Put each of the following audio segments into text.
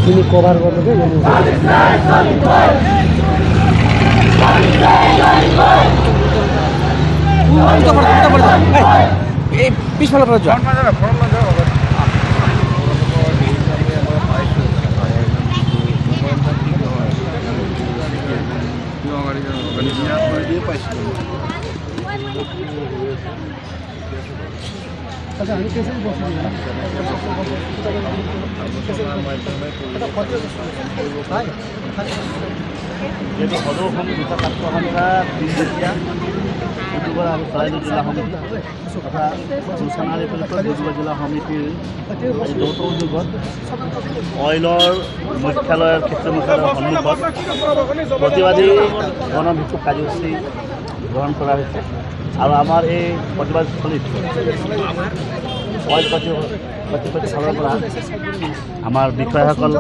তিনি কভাৰ কৰতে পিছফালে আচ্ছা আমি কেসে বসে যেহেতু সদৌ অসম দুটা ছাত্ৰ সন্থা তিনিবছৰীয়া ডিব্ৰুগড় আৰু চৰাইদেউ জিলা সমিতি তথা গুলচানাৰ ডিব্ৰুগড় জিলা সমিতিৰ যৌথ উদ্যোগত অইলৰ মুখ্যালয়ৰ ক্ষেত্ৰ মুখ্যালয়ৰ সন্মুখত প্ৰতিবাদী গণভিক্ষোভ কাৰ্যসূচী গ্ৰহণ কৰা হৈছে আৰু আমাৰ এই প্ৰতিবাদস্থলীত অইল কৰ্তৃপক্ষৰ ফালৰ পৰা আমাৰ বিষয়াসকল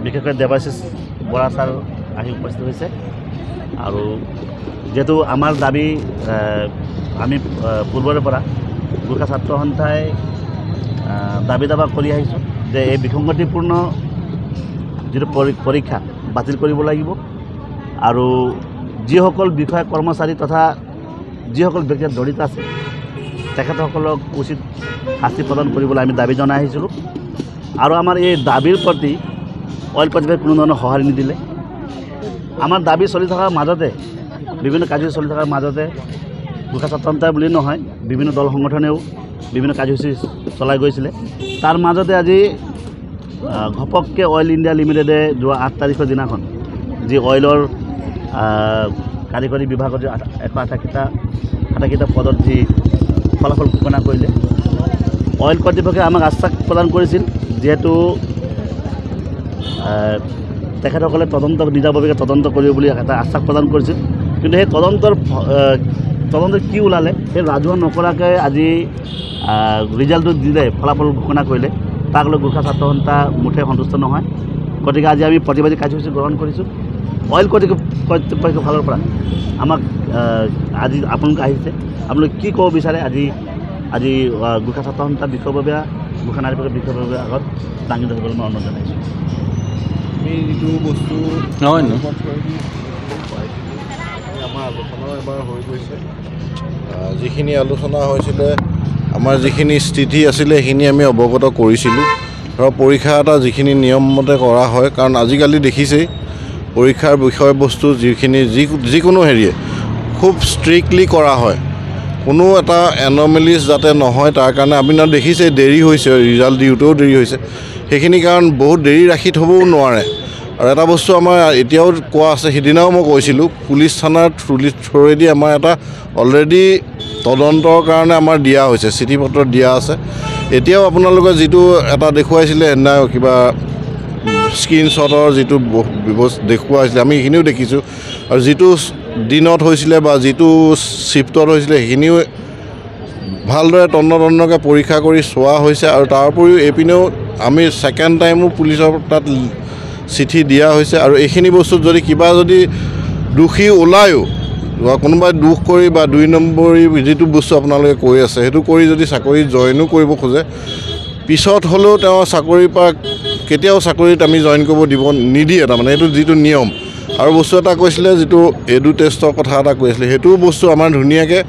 বিশেষকৈ দেৱাশিষ বৰা ছাৰ আহি উপস্থিত হৈছে আৰু যেহেতু আমাৰ দাবী আমি পূৰ্বৰে পৰা গোৰ্খা ছাত্ৰ সন্থাই দাবী দাবা কৰি আহিছোঁ যে এই বিসংগতিপূৰ্ণ যিটো পৰীক্ষা বাতিল কৰিব লাগিব আৰু যিসকল বিষয়া কৰ্মচাৰী তথা যিসকল ব্যক্তি জড়িত আছে তেখেতসকলক উচিত শাস্তি প্ৰদান কৰিবলৈ আমি দাবী জনাই আহিছিলোঁ আৰু আমাৰ এই দাবীৰ প্ৰতি অইল কৰ্তৃপক্ষই কোনো ধৰণৰ সঁহাৰি নিদিলে আমাৰ দাবী চলি থকাৰ মাজতে বিভিন্ন কাৰ্যসূচী চলি থকাৰ মাজতে গোৰ্খা ছাত্ৰ সন্থাই বুলি নহয় বিভিন্ন দল সংগঠনেও বিভিন্ন কাৰ্যসূচী চলাই গৈছিলে তাৰ মাজতে আজি ঘপককৈ অইল ইণ্ডিয়া লিমিটেডে যোৱা 8 তাৰিখৰ দিনাখন যি অইলৰ কাৰিকৰী বিভাগত 188টা পদত যি ফলাফল ঘোষণা কৰিলে অইল কৰ্তৃপক্ষই আমাক আশ্বাস প্ৰদান কৰিছিল যিহেতু তেখেতসকলে নিজাববীয়াকৈ তদন্ত কৰিব বুলি এটা আশ্বাস প্ৰদান কৰিছিল কিন্তু সেই তদন্ত কি ওলালে সেই ৰাজহুৱা নকৰাকৈ আজি ৰিজাল্টটো দিলে ফলাফল ঘোষণা কৰিলে তাক লৈ গোৰ্খা ছাত্ৰ সন্থা মুঠে সন্তুষ্ট নহয় গতিকে আজি আমি প্ৰতিবাদী কাৰ্যসূচী গ্ৰহণ কৰিছোঁ অইল কৰ্তৃপক্ষৰ ফালৰ পৰা আমাক আজি আপোনালোক আহিছে আপোনালোকে কি ক'ব বিচাৰে আজি গোৰ্খা ছাত্ৰ সন্থা বিষয়ববীয়া গোৰ্খা নাৰী পৰিষদৰ বিষয়ববীয়া আগত দাঙি ধৰিবলৈ মই অনুৰোধ জনাইছোঁ আমি যিটো বস্তু নহয় আমাৰ আলোচনাও এবাৰ হৈ গৈছে যিখিনি আলোচনা হৈছিলে আমাৰ যিখিনি স্থিতি আছিলে সেইখিনি আমি অৱগত কৰিছিলোঁ ধৰক পৰীক্ষা এটা যিখিনি নিয়মমতে কৰা হয় কাৰণ আজিকালি দেখিছেই পৰীক্ষাৰ বিষয়বস্তু যিকোনো হেৰিয়ে খুব ষ্ট্ৰিক্টলি কৰা হয় কোনো এটা এনমেলিজ যাতে নহয় তাৰ কাৰণে আপোনাৰ দেখিছে দেৰি হৈছে ৰিজাল্ট দিওঁতেও দেৰি হৈছে সেইখিনি কাৰণ বহুত দেৰি ৰাখি থ'বও নোৱাৰে আৰু এটা বস্তু আমাৰ এতিয়াও কোৱা আছে সিদিনাও মই কৈছিলোঁ পুলিচ থানাৰ থ্ৰুৱেদি আমাৰ এটা অলৰেডি তদন্তৰ কাৰণে আমাৰ দিয়া হৈছে চিঠি পত্ৰ দিয়া আছে এতিয়াও আপোনালোকে যিটো এটা দেখুৱাইছিলে সেইদিনা কিবা স্ক্ৰীনশ্বটৰ যিটো দেখুওৱা হৈছিলে আমি সেইখিনিও দেখিছোঁ আৰু যিটো দিনত হৈছিলে বা যিটো শ্বিফ্টত হৈছিলে সেইখিনিও ভালদৰে তন্নতন্নকৈ পৰীক্ষা কৰি চোৱা হৈছে আৰু তাৰ উপৰিও এইপিনেও আমি ছেকেণ্ড টাইমো পুলিচৰ তাত চিঠি দিয়া হৈছে আৰু এইখিনি বস্তুত যদি দোষী ওলায়ো বা কোনোবাই দুখ কৰি বা 2 নম্বৰী যিটো বস্তু আপোনালোকে কৈ আছে সেইটো কৰি যদি চাকৰি জইনো কৰিব খোজে পিছত হ'লেও তেওঁ চাকৰিৰ পৰা কেতিয়াও চাকৰিত আমি জইন কৰিব নিদিয়ে তাৰমানে এইটো যিটো নিয়ম আৰু বস্তু এটা কৈছিলে যিটো এডু টেষ্টৰ কথা এটা কৈছিলে সেইটো বস্তু আমাৰ ধুনীয়াকৈ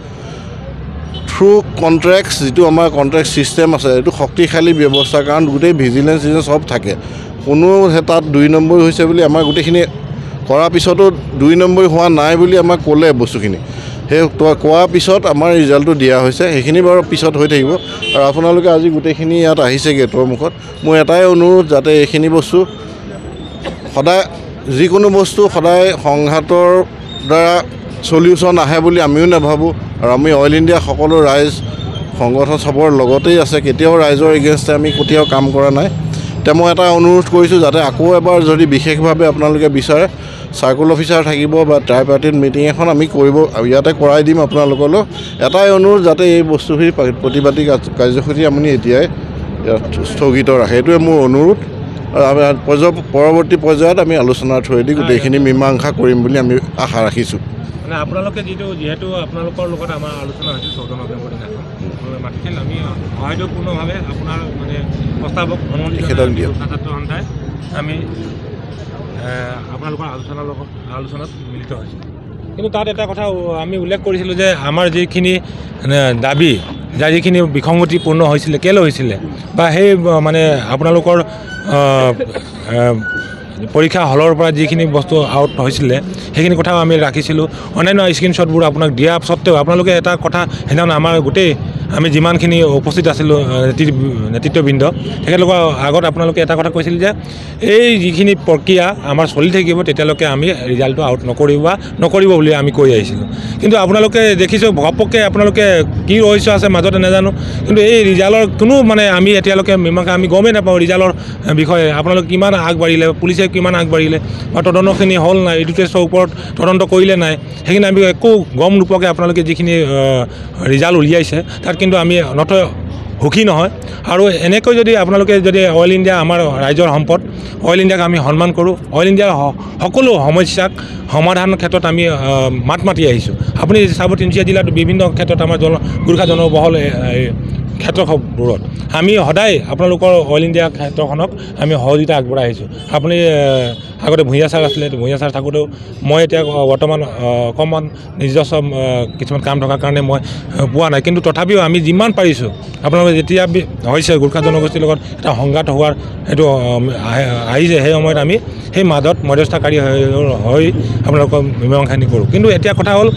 থ্ৰু কণ্ট্ৰেক্টছ যিটো আমাৰ কণ্ট্ৰেক্ট ছিষ্টেম আছে এইটো শক্তিশালী ব্যৱস্থা কাৰণ গোটেই ভিজিলেঞ্চ চব থাকে কোনো তাত 2 নম্বৰী হৈছে বুলি আমাৰ গোটেইখিনি কৰাৰ পিছতো 2 নম্বৰী হোৱা নাই বুলি আমাক ক'লে বস্তুখিনি সেই কোৱাৰ পিছত আমাৰ ৰিজাল্টটো দিয়া হৈছে সেইখিনি বাৰু পিছত হৈ থাকিব আৰু আপোনালোকে আজি গোটেইখিনি ইয়াত আহিছে গেটৰ মুখত মোৰ এটাই অনুৰোধ যাতে এইখিনি বস্তু সদায় যিকোনো বস্তু সদায় সংঘাতৰ দ্বাৰা সলিউশ্যন আহে বুলি আমিও নাভাবোঁ আৰু আমি অইল ইণ্ডিয়া সকলো ৰাইজ সংগঠন চবৰ লগতেই আছে কেতিয়াও ৰাইজৰ এগেইনষ্টে আমি কেতিয়াও কাম কৰা নাই এতিয়া মই এটা অনুৰোধ কৰিছোঁ যাতে আকৌ এবাৰ যদি বিশেষভাৱে আপোনালোকে বিচাৰে চাৰ্কুল অফিচাৰ থাকিব বা ট্ৰাইপাৰ্টিত মিটিং এখন আমি ইয়াতে কৰাই দিম আপোনালোকলৈ এটাই অনুৰোধ যাতে এই বস্তুখিনি প্ৰতিবাদী কাৰ্যসূচী আপুনি এতিয়াই ইয়াত স্থগিত ৰাখে, এইটোৱে মোৰ অনুৰোধ। পৰৱৰ্তী পৰ্যায়ত আমি আলোচনাৰ থ্ৰুৱেদি গোটেইখিনি মীমাংসা কৰিম বুলি আমি আশা ৰাখিছোঁ। মানে আপোনালোকে যিহেতু আপোনালোকৰ লগত আমাৰ আলোচনা হৈছিল 14 নৱেম্বৰ দিনাখন মাতিছিল, আমি সহায়পূৰ্ণভাৱে আপোনাৰ মানে প্ৰস্তাৱক অনুমতি ছাত্ৰ সন্থাই আমি আপোনালোকৰ আলোচনাত মিলিত হৈছিল। কিন্তু তাত এটা কথা আমি উল্লেখ কৰিছিলোঁ যে আমাৰ যিখিনি দাবী যাৰ যিখিনি বিসংগতিপূৰ্ণ হৈছিলে কেলৈ হৈছিলে বা সেই মানে আপোনালোকৰ পৰীক্ষা হলৰ পৰা যিখিনি বস্তু আউট হৈছিলে সেইখিনি কথাও আমি ৰাখিছিলোঁ। অন্যান্য স্ক্ৰীনশ্বটবোৰ আপোনাক দিয়া স্বত্তেও আপোনালোকে এটা কথা সেইদিনাখন আমাৰ গোটেই আমি যিমানখিনি উপস্থিত আছিলোঁ নেতৃত্ববৃন্দ তেখেতলোকৰ আগত আপোনালোকে এটা কথা কৈছিল যে এই যিখিনি প্ৰক্ৰিয়া আমাৰ চলি থাকিব তেতিয়ালৈকে আমি ৰিজাল্টটো আউট নকৰিব বুলি আমি কৈ আহিছিলোঁ। কিন্তু আপোনালোকে দেখিছোঁ ঘপককৈ আপোনালোকে কি ৰহস্য আছে মাজতে নাজানো, কিন্তু এই ৰিজাল্টৰ কোনো মানে আমি এতিয়ালৈকে মীমাংসা আমি গমেই নাপাওঁ ৰিজাল্টৰ বিষয়ে আপোনালোকে কিমান আগবাঢ়িলে, পুলিচে কিমান আগবাঢ়িলে বা তদন্তখিনি হ'ল নাই, এইটো টেষ্টৰ ওপৰত তদন্ত কৰিলে নাই, সেইখিনি আমি একো গম নোপোৱাকৈ আপোনালোকে যিখিনি ৰিজাল্ট উলিয়াইছে তাত কিন্তু আমি নথৈ সুখী নহয়। আৰু এনেকৈ যদি আপোনালোকে যদি অইল ইণ্ডিয়া আমাৰ ৰাইজৰ সম্পদ, অইল ইণ্ডিয়াক আমি সন্মান কৰোঁ, অইল ইণ্ডিয়াৰ সকলো সমস্যাক সমাধানৰ ক্ষেত্ৰত আমি মাত মাতি আহিছোঁ। আপুনি চাব তিনিচুকীয়া জিলাত বিভিন্ন ক্ষেত্ৰত আমাৰ গোৰ্খা জনবহুল ক্ষেত্ৰবোৰত আমি সদায় আপোনালোকৰ অইল ইণ্ডিয়া ক্ষেত্ৰখনক আমি সহযোগিতা আগবঢ়াই আহিছোঁ। আপুনি আগতে ভূঞা ছাৰ আছিলে, ভূঞা ছাৰ থাকোঁতেও মই এতিয়া বৰ্তমান অকণমান নিজস্ব কিছুমান কাম থকাৰ কাৰণে মই পোৱা নাই, কিন্তু তথাপিও আমি যিমান পাৰিছোঁ আপোনালোকে যেতিয়া হৈছে গোৰ্খা জনগোষ্ঠীৰ লগত এটা সংঘাত হোৱাৰ সেইটো আহিছে সেই সময়ত আমি সেই মাজত মধ্যস্থতাকাৰী হৈ আপোনালোকৰ মীমাংসাখিনি কৰোঁ। কিন্তু এতিয়া কথা হ'ল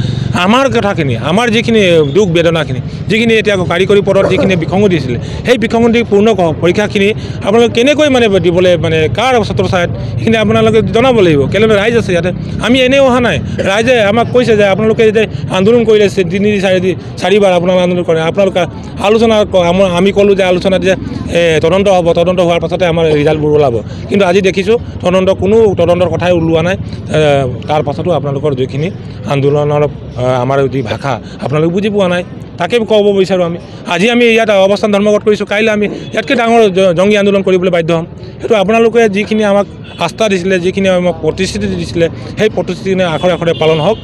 আমাৰ কথাখিনি, আমাৰ যিখিনি দুখ বেদনাখিনি যিখিনি এতিয়া কাৰিকৰী পদত যিখিনি বিসংগতি দিছিলে সেই বিসংগতি পূৰ্ণ পৰীক্ষাখিনি আপোনালোকে কেনেকৈ মানে দিবলৈ মানে কাৰ ছাত্ৰ ছাত্ৰীত সেইখিনি আপোনালোকে জনাব লাগিব। কেলৈ ৰাইজ আছে ইয়াতে, আমি এনেই অহা নাই। ৰাইজে আমাক কৈছে যে আপোনালোকে যেতিয়া আন্দোলন কৰিলে 3-4বাৰ আপোনালোকে আন্দোলন কৰে, আপোনালোকে আলোচনা আমি ক'লোঁ যে আলোচনাত যে তদন্ত হ'ব, তদন্ত হোৱাৰ পাছতে আমাৰ ৰিজাল্টবোৰ ওলাব। কিন্তু আজি দেখিছোঁ কোনো তদন্তৰ কথাই ওলোৱা নাই। তাৰ পাছতো আপোনালোকৰ যিখিনি আন্দোলনৰ আমাৰ যি ভাষা আপোনালোকে বুজি পোৱা নাই, তাকে ক'ব বিচাৰোঁ আমি। আজি আমি ইয়াত অৱস্থান ধৰ্মঘট কৰিছোঁ, কাইলৈ আমি ইয়াতকৈ ডাঙৰ জংগী আন্দোলন কৰিবলৈ বাধ্য হ'ম। সেইটো আপোনালোকে যিখিনি আমাক আস্থা দিছিলে, যিখিনি আমাক প্ৰতিশ্ৰুতি দিছিলে সেই প্ৰতিশ্ৰুতিখিনি আখৰে আখৰে পালন হওক।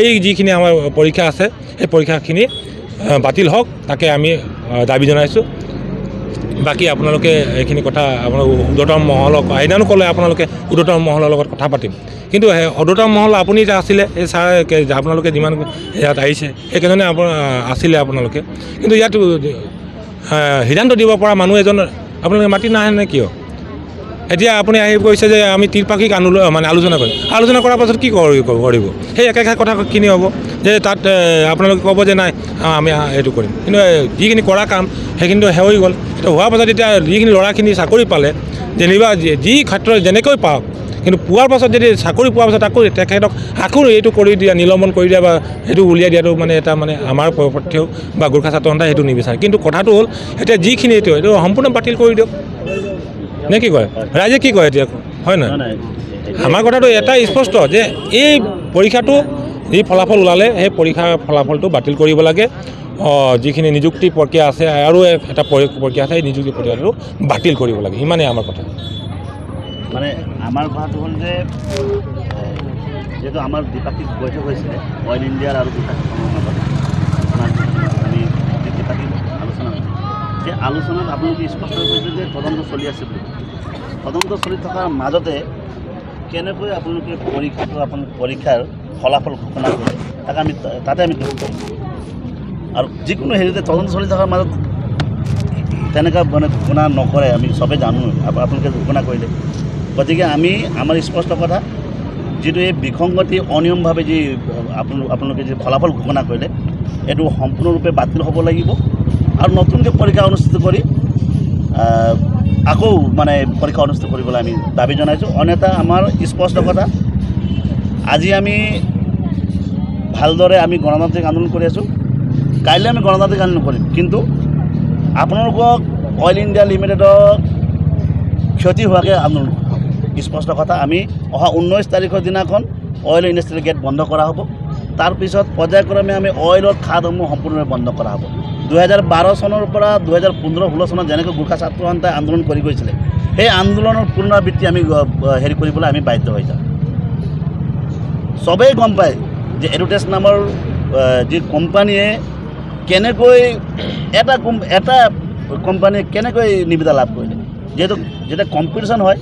এই যিখিনি আমাৰ পৰীক্ষা আছে সেই পৰীক্ষাখিনি বাতিল হওক, তাকে আমি দাবী জনাইছোঁ। বাকী আপোনালোকে এইখিনি কথা আপোনালোক উৰ্ধতম মহলক সেইদিনানো ক'লে আপোনালোকে উৰ্ধতম মহলৰ লগত কথা পাতিম, কিন্তু উৰ্ধতম মহল আপুনি যে আছিলে এই ছাৰ আপোনালোকে যিমান ইয়াত আহিছে সেইকেইজনে আছিলে আপোনালোকে, কিন্তু ইয়াত সিদ্ধান্ত দিব পৰা মানুহ এজন আপোনালোকে মাতি নাহে নে কিয়? এতিয়া আপুনি আহি কৈছে যে আমি ত্ৰিপাক্ষিক আলোচনা কৰিম, আলোচনা কৰাৰ পাছত কি কৰিব? সেই একেষাৰ কথাখিনি হ'ব যে তাত আপোনালোকে ক'ব যে নাই আমি এইটো কৰিম, কিন্তু যিখিনি কৰা কাম সেইখিনিতো হৈ গ'ল। সেইটো হোৱাৰ পাছত এতিয়া যিখিনি ল'ৰাখিনি চাকৰি পালে যেনিবা যি ক্ষেত্ৰত যেনেকৈ পাওক, কিন্তু পোৱাৰ পাছত যদি চাকৰি পোৱাৰ পাছত আকৌ তেখেতক আকৌ এইটো কৰি দিয়া, নিলম্বন কৰি দিয়া বা সেইটো উলিয়াই দিয়াটো মানে এটা মানে আমাৰ পক্ষেও বা গোৰ্খা ছাত্ৰ সন্থাই সেইটো নিবিচাৰে। কিন্তু কথাটো হ'ল এতিয়া যিখিনি এইটো সম্পূৰ্ণ বাতিল কৰি দিয়ক নে কি কয়? ৰাইজে কি কয় এতিয়া, হয় নহয়? আমাৰ কথাটো এটাই স্পষ্ট যে এই পৰীক্ষাটো যি ফলাফল ওলালে সেই পৰীক্ষাৰ ফলাফলটো বাতিল কৰিব লাগে। যিখিনি নিযুক্তি প্ৰক্ৰিয়া আছে আৰু এটা প্ৰক্ৰিয়া আছে, এই নিযুক্তি প্ৰক্ৰিয়াটো বাতিল কৰিব লাগে, ইমানেই আমাৰ কথা। মানে আমাৰ কথাটো হ'ল যে যিহেতু আমাৰ দ্বিপাক্ষিক বৈঠক হৈছিলে অইল ইণ্ডিয়াৰ আৰু আমি দ্বিপাক্ষিক আলোচনা হৈছিল, সেই আলোচনাত আপোনালোকে স্পষ্ট কৈছে যে তদন্ত চলি আছে বুলি। তদন্ত চলি থকাৰ মাজতে কেনেকৈ আপোনালোকে পৰীক্ষাৰ ফলাফল ঘোষণা কৰে তাতে আমি দুখ কৰোঁ। আৰু যিকোনো হেৰিতে তদন্ত চলি থকাৰ মাজত তেনেকুৱা মানে ঘোষণা নকৰে, আমি চবেই জানো আপোনালোকে ঘোষণা কৰিলে। গতিকে আমাৰ স্পষ্ট কথা, যিটো এই বিসংগতি অনিয়মভাৱে যি আপোনালোকে যি ফলাফল ঘোষণা কৰিলে এইটো সম্পূৰ্ণৰূপে বাতিল হ'ব লাগিব আৰু নতুনকৈ পৰীক্ষা অনুষ্ঠিত কৰি আকৌ মানে পৰীক্ষা অনুষ্ঠিত কৰিবলৈ আমি দাবী জনাইছোঁ। অন্যথা আমাৰ স্পষ্ট কথা, আজি আমি ভালদৰে আমি গণতান্ত্ৰিক আন্দোলন কৰি আছোঁ, কাইলৈ আমি গণতান্ত্ৰিক আন্দোলন কৰিম, কিন্তু আপোনালোকক অইল ইণ্ডিয়া লিমিটেডক ক্ষতি হোৱাকৈ আন্দোলন হ'ব। স্পষ্ট কথা, আমি অহা 19 তাৰিখৰ দিনাখন অইল ইণ্ডাষ্ট্ৰিয়েল গেট বন্ধ কৰা হ'ব। তাৰপিছত পৰ্যায়ক্ৰমে আমি অইলৰ খাদসমূহ সম্পূৰ্ণভাৱে বন্ধ কৰা হ'ব। 2012 চনৰ পৰা 2015-16 চনত যেনেকৈ গোৰ্খা ছাত্ৰ সন্থাই আন্দোলন কৰি গৈছিলে সেই আন্দোলনৰ পুনৰাবৃত্তি আমি হেৰি কৰিবলৈ আমি বাধ্য হৈ যাওঁ। চবেই গম পায় যে এডুটেছ নামৰ যি কোম্পানীয়ে কেনেকৈ এটা কোম্পানীয়ে কেনেকৈ নিবিদা লাভ কৰিলে। যিহেতু যেতিয়া কম্পিটিশ্যন হয়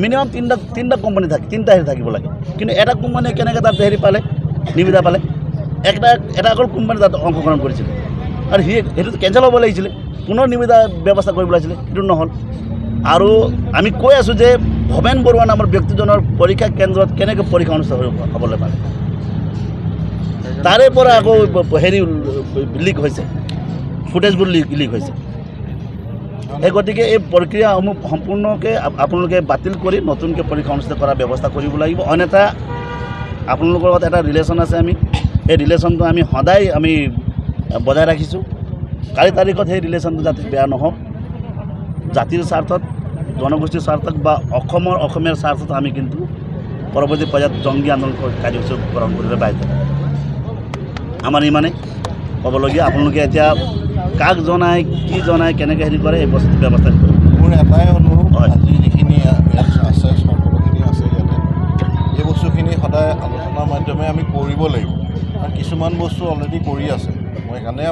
মিনিমাম তিনিটা কোম্পানী থাকে, তিনিটা হেৰি থাকিব লাগে, কিন্তু এটা কোম্পানীয়ে কেনেকৈ তাত হেৰি পালে, নিবিদা পালে। এটা অকল কোম্পানী তাত অংশগ্ৰহণ কৰিছিলে আৰু সেইটোতো কেঞ্চেল হ'ব লাগিছিলে, পুনৰ নিবিদা ব্যৱস্থা কৰিব লাগিছিলে, সেইটো নহ'ল। আৰু আমি কৈ আছোঁ যে ভৱেন বৰুৱা নামৰ ব্যক্তিজনৰ পৰীক্ষা কেন্দ্ৰত কেনেকৈ পৰীক্ষা অনুষ্ঠিত হ'বলৈ পালে, তাৰে পৰা আকৌ হেৰি লিক হৈছে, ফুটেজবোৰ লিক হৈছে। সেই গতিকে এই প্ৰক্ৰিয়াসমূহ সম্পূৰ্ণকৈ আপোনালোকে বাতিল কৰি নতুনকৈ পৰীক্ষা অনুষ্ঠিত কৰাৰ ব্যৱস্থা কৰিব লাগিব। অন্যথা আপোনালোকৰ লগত এটা ৰিলেশ্যন আছে, আমি সেই ৰিলেশ্যনটো আমি সদায় আমি বজাই ৰাখিছোঁ। কালি তাৰিখত সেই ৰিলেশ্যনটো যাতে বেয়া নহওক, জাতিৰ স্বাৰ্থত, জনগোষ্ঠীৰ স্বাৰ্থত বা অসমীয়াৰ স্বাৰ্থত আমি কিন্তু পৰৱৰ্তী পৰ্যায়ত জংগী আন্দোলন কাৰ্যসূচী গ্ৰহণ কৰিবলৈ বাধ্য। আমাৰ ইমানে ক'বলগীয়া। আপোনালোকে এতিয়া কাক জনায়, কি জনায়, কেনেকৈ হেৰি কৰে এই বস্তুটো ব্যৱস্থা কৰিব। মোৰ এটাই অনুৰোধ, আজি যিখিনি ইয়াত আছে সকলোখিনি আছে ইয়াতে, এই বস্তুখিনি সদায় আলোচনাৰ মাধ্যমে আমি কৰিব লাগিব। আৰু কিছুমান বস্তু অলৰেডি কৰি আছে। মই সেইকাৰণে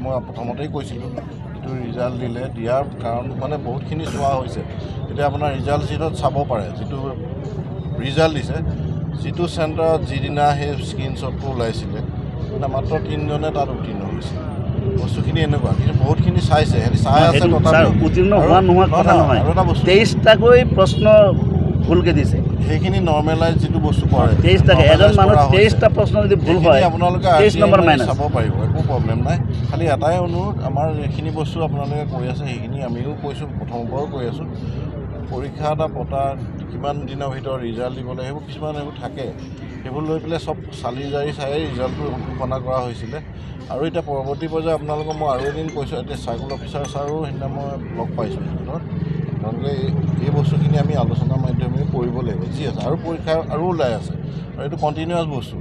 মই প্ৰথমতেই কৈছিলোঁ যিটো ৰিজাল্ট দিয়াৰ কাৰণ মানে বহুতখিনি চোৱা হৈছে। এতিয়া আপোনাৰ ৰিজাল্ট শ্বীটত চাব পাৰে, যিটো ৰিজাল্ট দিছে, যিটো চেণ্টাৰত যিদিনা সেই স্ক্ৰীণশ্বটটো ওলাইছিলে মাত্ৰ 3জনে তাত উত্তীৰ্ণ হৈছে। বস্তুখিনি এনেকুৱা, কিন্তু বহুতখিনি চাইছে, চাই আছে, উত্তীৰ্ণ হোৱা নোহোৱা কথা নহয়। আৰু এটা বস্তু 23টাকৈ প্ৰশ্ন ভুলকৈ দিছে, সেইখিনি নৰ্মেলাইজ যিটো বস্তু কৰে, 23টাকৈ এজন মানুহ 23টা প্ৰশ্ন যদি ভুল হয় আপোনালোকে 23 নম্বৰ মাইনাছ চাব পাৰিব, একো প্ৰব্লেম নাই। খালি এটাই অনুৰোধ, আমাৰ যিখিনি বস্তু আপোনালোকে কৰি আছে সেইখিনি আমিও কৈছোঁ, প্ৰথমৰ পৰাও কৈ আছোঁ। পৰীক্ষা এটা পতা কিমান দিনৰ ভিতৰত ৰিজাল্ট দিবলৈ, সেইবোৰ কিছুমান এইবোৰ থাকে, সেইবোৰ লৈ পেলাই চব চাই ৰিজাল্টটো ঘোষণা কৰা হৈছিলে। আৰু এতিয়া পৰৱৰ্তী পৰ্যায়ে আপোনালোকক মই আৰু এদিন কৈছোঁ, এতিয়া চাৰ্কুল অফিচাৰ ছাৰো সেইদিনা মই লগ পাইছোঁ স্কুলত। আপোনালোকে এই বস্তুখিনি আমি আলোচনাৰ মাধ্যমেৰে কৰিব লাগিব, যি আছে। আৰু পৰীক্ষা আৰু ওলাই আছে, আৰু এইটো কণ্টিনিউৱাছ বস্তু,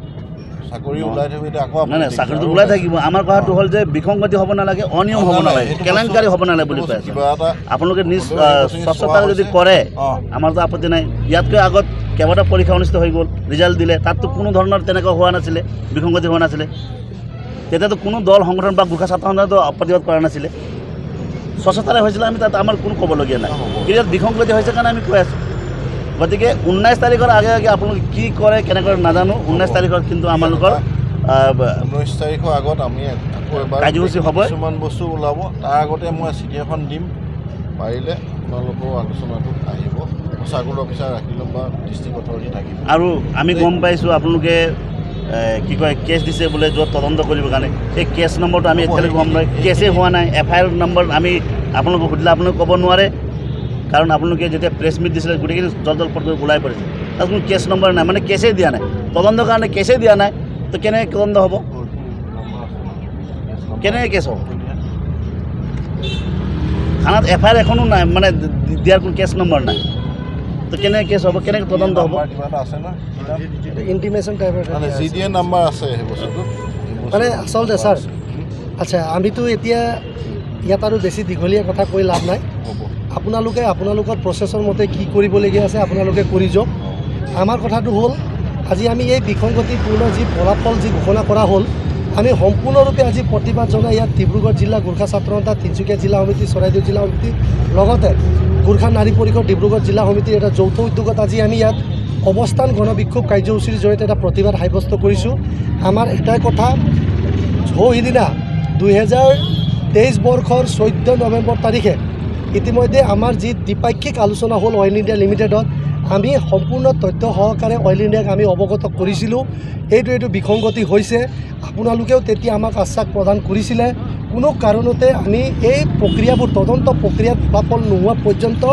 চাকৰি ওলাই থাকিব। এতিয়া আকৌ নাই চাকৰিটো ওলাই থাকিব। আমাৰ কথাটো হ'ল যে বিসংগতি হ'ব নালাগে, অনিয়ম হ'ব নালাগে, কেলেংকাৰী হ'ব নালাগে বুলি কৈ আছে। কিবা এটা আপোনালোকে স্বচ্ছতা যদি কৰে আমাৰতো আপত্তি নাই। ইয়াতকৈ আগত কেইবাটা পৰীক্ষা অনুষ্ঠিত হৈ গ'ল, ৰিজাল্ট দিলে, তাততো কোনো ধৰণৰ তেনেকুৱা হোৱা নাছিলে, বিসংগতি হোৱা নাছিলে। তেতিয়াতো কোনো দল সংগঠন বা গোৰ্খা ছাত্ৰ সন্থাইতো প্ৰতিবাদ কৰা নাছিলে, স্বচ্ছতাৰে হৈছিলে। আমি তাত আমাৰ কোনো ক'বলগীয়া নাই, কিন্তু ইয়াত বিসংগতি হৈছে কাৰণে আমি কৈ আছোঁ। গতিকে 19 তাৰিখৰ আগে আপোনালোকে কি কৰে কেনেকৈ নাজানো। 19 তাৰিখত কিন্তু আমালোকৰ 19 তাৰিখৰ আগত আমি আকৌ এবাৰ কাৰ্যসূচী হ'ব, কিছুমান বস্তু ওলাব। তাৰ আগতে মই চিঠি এখন দিম, পাৰিলে আপোনালোকৰ আলোচনাটো আহিব। চাৰ্কুল অফিচাৰ ৰাখি ল'ম বা ডিষ্ট্ৰিক্ট অথৰিটি থাকিব। আৰু আমি গম পাইছোঁ আপোনালোকে কি কয় কেছ দিছে বোলে, য'ত তদন্ত কৰিবৰ কাৰণে। সেই কেছ নম্বৰটো আমি এতিয়ালৈকে গম নাই, কেছেই হোৱা নাই। FIR নম্বৰ আমি আপোনালোকক সুধিলে আপোনালোকে ক'ব নোৱাৰে, কাৰণ আপোনালোকে যেতিয়া প্ৰেছ মিট দিছিলে গোটেইখিনি জলপট কৰি ওলাই পৰিছে, তাত কোনো কেছ নম্বৰ নাই, মানে কেছেই দিয়া নাই, তদন্তৰ কাৰণে কেছেই দিয়া নাই। তো কেনেকৈ তদন্ত হ'ব, কেনেকৈ কেছ হ'ব? থানাত FIR এখনো নাই, মানে দিয়াৰ কোনো কেছ নম্বৰ নাই, তো কেনেকৈ কেছ হ'ব, কেনেকৈ তদন্ত হ'ব? কিবা এটা আছে না ইণ্টিমেশ্যন টাইপৰ মানে GDA নাম্বাৰ আছে সেই বস্তুটো, মানে আচলতে ছাৰ, আচ্ছা আমিতো এতিয়া ইয়াত আৰু বেছি দীঘলীয়া কথা কৈ লাভ নাই। আপোনালোকে আপোনালোকৰ প্ৰচেছৰ মতে কি কৰিবলগীয়া আছে আপোনালোকে কৰি যাওক। আমাৰ কথাটো হ'ল, আজি আমি এই বিসংগতিপূৰ্ণ যি ফলাফল যি ঘোষণা কৰা হ'ল, আমি সম্পূৰ্ণৰূপে আজি প্ৰতিবাদ জনাই ইয়াত ডিব্ৰুগড় জিলা গোৰ্খা ছাত্ৰ সন্থা, তিনিচুকীয়া জিলা সমিতি, চৰাইদেউ জিলা সমিতি, লগতে গোৰ্খা নাৰী পৰিষদ ডিব্ৰুগড় জিলা সমিতিৰ এটা যৌথ উদ্যোগত আজি আমি ইয়াত অৱস্থান গণবিক্ষোভ কাৰ্যসূচীৰ জৰিয়তে এটা প্ৰতিবাদ সাব্যস্ত কৰিছোঁ। আমাৰ এটাই কথা, সিদিনা 2023 বৰ্ষৰ 14 নৱেম্বৰ তাৰিখে ইতিমধ্যে আমাৰ যি দ্বিপাক্ষিক আলোচনা হ'ল অইল ইণ্ডিয়া লিমিটেডত, আমি সম্পূৰ্ণ তথ্য সহকাৰে অইল ইণ্ডিয়াক আমি অৱগত কৰিছিলোঁ। এইটো বিসংগতি হৈছে, আপোনালোকেও তেতিয়া আমাক আশ্বাস প্ৰদান কৰিছিলে। কোনো কাৰণতে আমি এই প্ৰক্ৰিয়াবোৰ তদন্ত প্ৰক্ৰিয়াৰ ফলাফল নোহোৱা পৰ্যন্ত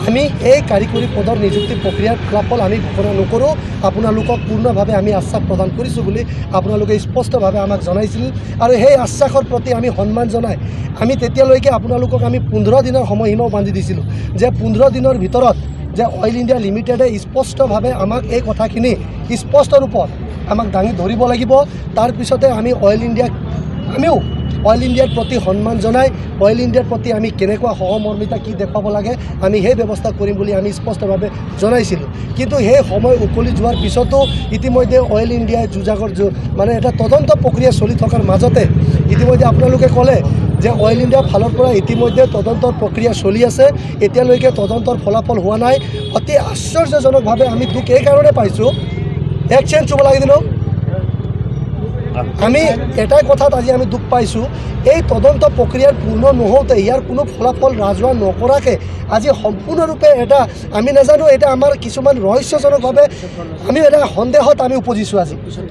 আমি এই কাৰিকৰী পদৰ নিযুক্তি প্ৰক্ৰিয়াৰ ফলাফল আমি ঘোষণা নকৰোঁ। আপোনালোকক পূৰ্ণভাৱে আমি আশ্বাস প্ৰদান কৰিছোঁ বুলি আপোনালোকে স্পষ্টভাৱে আমাক জনাইছিল, আৰু সেই আশ্বাসৰ প্ৰতি আমি সন্মান জনাই আমি তেতিয়ালৈকে আপোনালোকক আমি 15 দিনৰ সময়সীমাও বান্ধি দিছিলোঁ, যে 15 দিনৰ ভিতৰত যে অইল ইণ্ডিয়া লিমিটেডে স্পষ্টভাৱে আমাক এই কথাখিনি স্পষ্ট ৰূপত আমাক দাঙি ধৰিব লাগিব। তাৰপিছতে আমি অইল ইণ্ডিয়াক আমিও অইল ইণ্ডিয়াৰ প্ৰতি সন্মান জনাই অইল ইণ্ডিয়াৰ প্ৰতি আমি কেনেকুৱা সহমৰ্মিতা কি দেখুৱাব লাগে আমি সেই ব্যৱস্থা কৰিম বুলি আমি স্পষ্টভাৱে জনাইছিলোঁ। কিন্তু সেই সময় উকলি যোৱাৰ পিছতো ইতিমধ্যে অইল ইণ্ডিয়াই যুঁজাগৰ মানে এটা তদন্ত প্ৰক্ৰিয়া চলি থকাৰ মাজতে ইতিমধ্যে আপোনালোকে ক'লে যে অইল ইণ্ডিয়াৰ ফালৰ পৰা ইতিমধ্যে তদন্তৰ প্ৰক্ৰিয়া চলি আছে, এতিয়ালৈকে তদন্তৰ ফলাফল হোৱা নাই। অতি আশ্চৰ্যজনকভাৱে আমি দুখ এই কাৰণে পাইছোঁ, এক্সচেঞ্জ হ'ব লাগে দিলোঁ আমি এটাই কথাত আজি আমি দুখ পাইছোঁ, এই তদন্ত প্ৰক্ৰিয়াৰ পূৰ্ণ নহওঁতে ইয়াৰ কোনো ফলাফল ৰাজহুৱা নকৰাকৈ আজি সম্পূৰ্ণৰূপে এটা আমি নাজানো, এটা আমাৰ কিছুমান ৰহস্যজনকভাৱে আমি এটা সন্দেহত আমি উপজিছোঁ।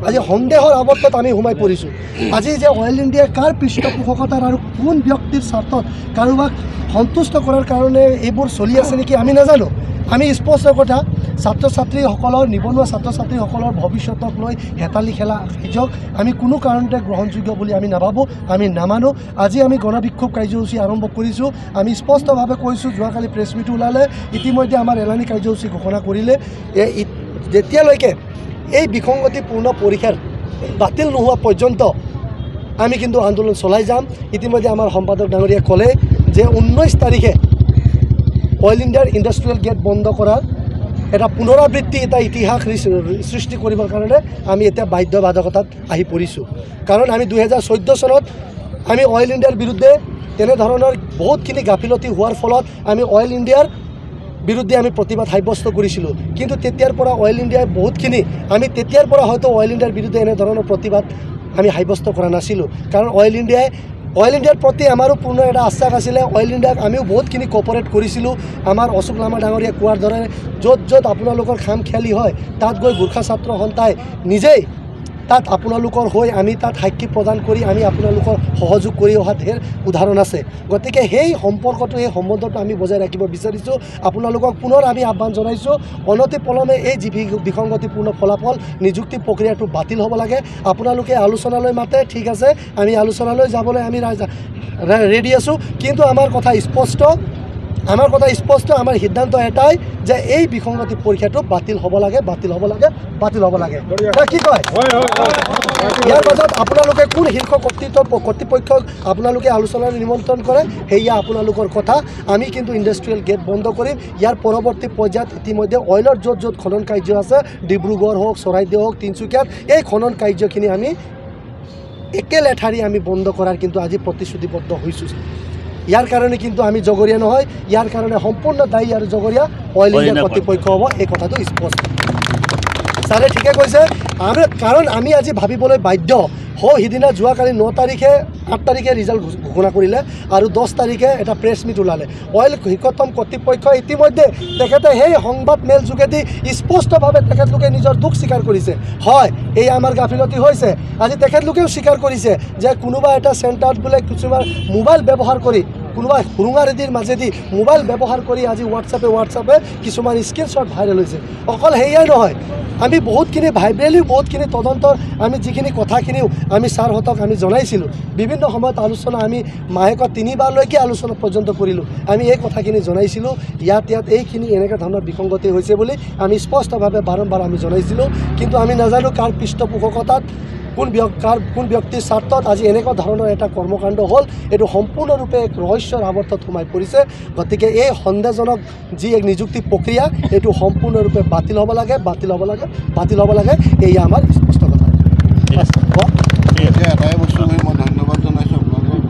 আজি সন্দেহৰ আৱৰ্তত আমি সোমাই পৰিছোঁ। আজি যে অইল ইণ্ডিয়াই কাৰ পৃষ্ঠপোষকতাৰ আৰু কোন ব্যক্তিৰ স্বাৰ্থত কাৰোবাক সন্তুষ্ট কৰাৰ কাৰণে এইবোৰ চলি আছে নেকি আমি নাজানো। আমি স্পষ্ট কথা, ছাত্ৰ ছাত্ৰীসকলৰ নিবনুৱা ছাত্ৰ ছাত্ৰীসকলৰ ভৱিষ্যতক লৈ হেতালি খেলা কাৰ্যক আমি কোনো কাৰণতে গ্ৰহণযোগ্য বুলি আমি নাভাবোঁ, আমি নামানো। আজি আমি গণবিক্ষোভ কাৰ্যসূচী আৰম্ভ কৰিছোঁ। আমি স্পষ্টভাৱে কৈছোঁ, যোৱাকালি প্ৰেছ মিট ওলালে, ইতিমধ্যে আমাৰ এলানি কাৰ্যসূচী ঘোষণা কৰিলে। যেতিয়ালৈকে এই বিসংগতিপূৰ্ণ পৰীক্ষাৰ বাতিল নোহোৱা পৰ্যন্ত আমি কিন্তু আন্দোলন চলাই যাম। ইতিমধ্যে আমাৰ সম্পাদক ডাঙৰীয়াই ক'লে যে 19 তাৰিখে অইল ইণ্ডিয়াৰ ইণ্ডাষ্ট্ৰিয়েল গেট বন্ধ কৰাৰ এটা পুনৰাবৃত্তি, এটা ইতিহাস সৃষ্টি কৰিবৰ কাৰণে আমি এতিয়া বাধ্যবাধকতাত আহি পৰিছোঁ। কাৰণ আমি 2014 চনত আমি অইল ইণ্ডিয়াৰ বিৰুদ্ধে তেনেধৰণৰ বহুতখিনি গাফিলতি হোৱাৰ ফলত আমি অইল ইণ্ডিয়াৰ বিৰুদ্ধে আমি প্ৰতিবাদ সাব্যস্ত কৰিছিলোঁ। কিন্তু তেতিয়াৰ পৰা অইল ইণ্ডিয়াই বহুতখিনি আমি তেতিয়াৰ পৰা হয়তো অইল ইণ্ডিয়াৰ বিৰুদ্ধে এনেধৰণৰ প্ৰতিবাদ আমি সাব্যস্ত কৰা নাছিলোঁ। কাৰণ অইল ইণ্ডিয়াৰ প্ৰতি আমাৰো পূৰ্ণ এটা আশ্বাস আছিলে। অইল ইণ্ডিয়াক আমিও বহুতখিনি কপাৰেট কৰিছিলোঁ। আমাৰ অশোক লামা ডাঙৰীয়াই কোৱাৰ দৰে য'ত আপোনালোকৰ খাম খেয়ালি হয় তাত গৈ গোৰ্খা ছাত্ৰ সন্থাই নিজেই তাত আপোনালোকৰ হৈ আমি তাত সাক্ষী প্ৰদান কৰি আমি আপোনালোকৰ সহযোগ কৰি অহা ঢেৰ উদাহৰণ আছে। গতিকে সেই সম্পৰ্কটো, এই সম্বন্ধটো আমি বজাই ৰাখিব বিচাৰিছোঁ। আপোনালোকক পুনৰ আমি আহ্বান জনাইছোঁ, অনতিপলমে এই যি বিসংগতিপূৰ্ণ ফলাফল নিযুক্তি প্ৰক্ৰিয়াটো বাতিল হ'ব লাগে। আপোনালোকে আলোচনালৈ মাতে, ঠিক আছে, আমি আলোচনালৈ যাবলৈ আমি ৰেডি আছোঁ। কিন্তু আমাৰ কথা স্পষ্ট, আমাৰ সিদ্ধান্ত এটাই যে এই বিসংগতি পৰীক্ষাটো বাতিল হ'ব লাগে। কি কয়? ইয়াৰ মাজত আপোনালোকে কোন শীৰ্ষ কৰ্তৃপক্ষক আপোনালোকে আলোচনালৈ নিমন্ত্ৰণ কৰে সেয়া আপোনালোকৰ কথা। আমি কিন্তু ইণ্ডাষ্ট্ৰিয়েল গেট বন্ধ কৰিম। ইয়াৰ পৰৱৰ্তী পৰ্যায়ত ইতিমধ্যে অইলৰ য'ত খনন কাৰ্য আছে, ডিব্ৰুগড় হওক, চৰাইদেউ হওক, তিনিচুকীয়াত, এই খনন কাৰ্যখিনি আমি একেলেঠাৰি আমি বন্ধ কৰাৰ কিন্তু আজি প্ৰতিশ্ৰুতিবদ্ধ হৈছোঁ। ইয়াৰ কাৰণে কিন্তু আমি জগৰীয়া নহয়, ইয়াৰ কাৰণে সম্পূৰ্ণ দায়ী আৰু জগৰীয়া অইল ইণ্ডিয়াৰ কৰ্তৃপক্ষ হ'ব, এই কথাটো স্পষ্ট। ছাৰে ঠিকে কৈছে। কাৰণ আমি আজি ভাবিবলৈ বাধ্য সিদিনা যোৱাকালি 9 তাৰিখে 8 তাৰিখে ৰিজাল্ট ঘোষণা কৰিলে আৰু 10 তাৰিখে এটা প্ৰেছ মিট ওলালে। অইল শীৰ্ষতম কৰ্তৃপক্ষই ইতিমধ্যে তেখেতে সেই সংবাদ মেল যোগেদি স্পষ্টভাৱে তেখেতলোকে নিজৰ দুখ স্বীকাৰ কৰিছে। হয়, এই আমাৰ গাফিলতি হৈছে। আজি তেখেতলোকেও স্বীকাৰ কৰিছে যে কোনোবা এটা চেণ্টাৰত বোলে কিছুমান মোবাইল ব্যৱহাৰ কৰি, কোনোবা সুৰুঙাৰেদিৰ মাজেদি মোবাইল ব্যৱহাৰ কৰি আজি হোৱাটছআপে কিছুমান স্ক্ৰীনশ্বট ভাইৰেল হৈছে। অকল সেয়াই নহয়, আমি বহুতখিনি বহুতখিনি তদন্তৰ আমি যিখিনি কথাখিনিও আমি ছাৰহঁতক আমি জনাইছিলোঁ। বিভিন্ন সময়ত আলোচনা আমি মাহেকত 3 বাৰলৈকে আলোচনা পৰ্যন্ত কৰিলোঁ। আমি এই কথাখিনি জনাইছিলোঁ, ইয়াত এইখিনি এনেকুৱা ধৰণৰ বিসংগতি হৈছে বুলি আমি স্পষ্টভাৱে বাৰম্বাৰ আমি জনাইছিলোঁ। কিন্তু আমি নাজানো কাৰ পৃষ্ঠপোষকতাত, কোন ব্যক্তিৰ স্বাৰ্থত আজি এনেকুৱা ধৰণৰ এটা কৰ্মকাণ্ড হ'ল। এইটো সম্পূৰ্ণৰূপে এক ৰহস্যৰ আৱৰ্তত সোমাই পৰিছে। গতিকে এই সন্দেহজনক যি এক নিযুক্তি প্ৰক্ৰিয়া, এইটো সম্পূৰ্ণৰূপে বাতিল হ'ব লাগে। এয়া আমাৰ স্পষ্ট কথা। এতিয়া এটাই বস্তু মই ধন্যবাদ জনাইছোঁ আপোনালোকক,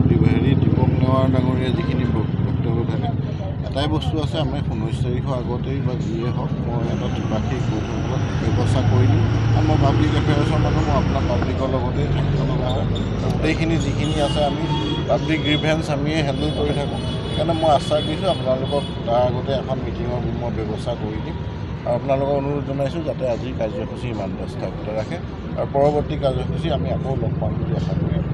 দীপক নেৱাৰ ডাঙৰীয়া যিখিনি বক্তব্য থাকে। এটাই বস্তু আছে, আমি 19 তাৰিখৰ আগতেই বা যিয়ে হওক মই এটা ত্ৰিপাক্ষিক বৈঠকত ব্যৱস্থা কৰি দিম। আৰু মই পাব্লিক এফেয়াৰ্ছৰ মানুহ, মই আপোনাৰ পাব্লিকৰ লগতেই থাকিব লগা হয়। গোটেইখিনি যিখিনি আছে আমি পাব্লিক গ্ৰিভেঞ্চ আমিয়ে হেণ্ডেল কৰি থাকোঁ। সেইকাৰণে মই আশ্বাস দিছোঁ আপোনালোকক তাৰ আগতে এখন মিটিঙৰ মই ব্যৱস্থা কৰি দিম। আৰু আপোনালোকক অনুৰোধ জনাইছোঁ যাতে আজিৰ কাৰ্যসূচী ইমান ব্যস্ত ৰাখে আৰু পৰৱৰ্তী কাৰ্যসূচী আমি আকৌ লগ পাম বুলি আশা কৰিম।